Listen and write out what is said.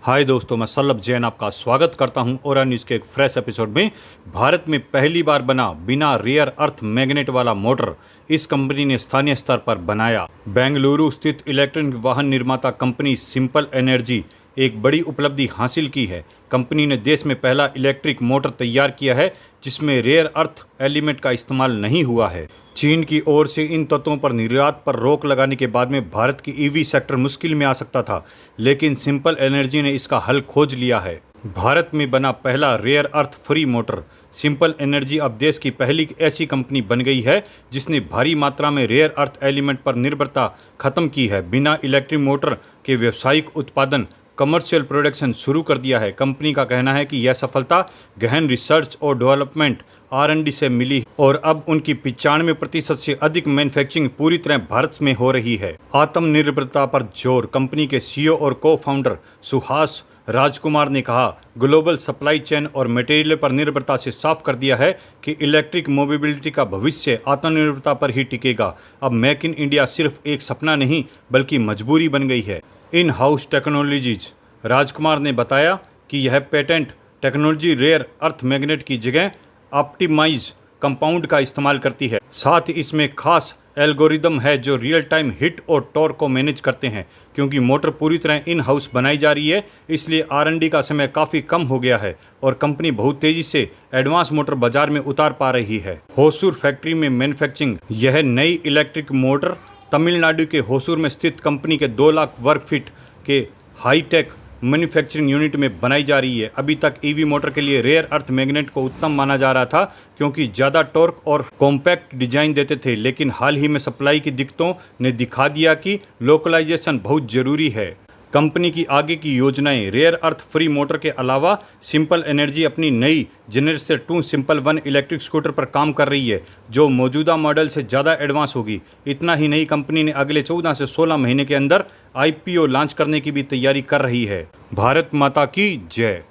हाय दोस्तों, मैं सल्लभ जैन आपका स्वागत करता हूं ओरा न्यूज़ के एक फ्रेश एपिसोड में। भारत में पहली बार बना बिना रेयर अर्थ मैग्नेट वाला मोटर इस कंपनी ने स्थानीय स्तर पर बनाया। बेंगलुरु स्थित इलेक्ट्रॉनिक वाहन निर्माता कंपनी सिंपल एनर्जी एक बड़ी उपलब्धि हासिल की है। कंपनी ने देश में पहला इलेक्ट्रिक मोटर तैयार किया है जिसमें रेयर अर्थ एलिमेंट का इस्तेमाल नहीं हुआ है। चीन की ओर से इन तत्वों पर निर्यात पर रोक लगाने के बाद में भारत की ईवी सेक्टर मुश्किल में आ सकता था, लेकिन सिंपल एनर्जी ने इसका हल खोज लिया है। भारत में बना पहला rare earth free motor Simple Energy अब देश की पहली ऐसी कंपनी बन गई है जिसने भारी मात्रा में रेयर अर्थ एलिमेंट पर निर्भरता खत्म की है। बिना इलेक्ट्रिक मोटर के व्यावसायिक उत्पादन कमर्शियल प्रोडक्शन शुरू कर दिया है। कंपनी का कहना है कि यह सफलता गहन रिसर्च और डेवलपमेंट R&D से मिली और अब उनकी 95% से अधिक मैन्युफैक्चरिंग पूरी तरह भारत में हो रही है। आत्मनिर्भरता पर जोर। कंपनी के CEO और को फाउंडर सुहास राजकुमार ने कहा, ग्लोबल सप्लाई चेन और मटेरियल पर निर्भरता से साफ कर दिया है कि इलेक्ट्रिक मोबिलिटी का भविष्य आत्मनिर्भरता पर ही टिकेगा। अब मेक इन इंडिया सिर्फ एक सपना नहीं बल्कि मजबूरी बन गई है। इन हाउस टेक्नोलॉजीज राजकुमार ने बताया कि यह patent technology rare earth magnet की जगह ऑप्टिमाइज कंपाउंड का इस्तेमाल करती है। साथ ही इसमें खास एल्गोरिदम है जो रियल टाइम हिट और टॉर्क को मैनेज करते हैं। क्योंकि मोटर पूरी तरह इन हाउस बनाई जा रही है, इसलिए R&D का समय काफ़ी कम हो गया है और कंपनी बहुत तेज़ी से एडवांस मोटर बाजार में उतार पा रही है। होसूर फैक्ट्री में मैन्युफैक्चरिंग। यह नई इलेक्ट्रिक मोटर तमिलनाडु के होसूर में स्थित कंपनी के 2 लाख वर्ग फीट के हाईटेक मैन्युफैक्चरिंग यूनिट में बनाई जा रही है। अभी तक ईवी मोटर के लिए रेयर अर्थ मैग्नेट को उत्तम माना जा रहा था क्योंकि ज़्यादा टॉर्क और कॉम्पैक्ट डिजाइन देते थे, लेकिन हाल ही में सप्लाई की दिक्कतों ने दिखा दिया कि लोकलाइजेशन बहुत ज़रूरी है। कंपनी की आगे की योजनाएं। रेयर अर्थ फ्री मोटर के अलावा सिंपल एनर्जी अपनी नई जेनरेशन 2 सिंपल 1 इलेक्ट्रिक स्कूटर पर काम कर रही है जो मौजूदा मॉडल से ज़्यादा एडवांस होगी। इतना ही नहीं, कंपनी ने अगले 14 से 16 महीने के अंदर IPO लॉन्च करने की भी तैयारी कर रही है। भारत माता की जय।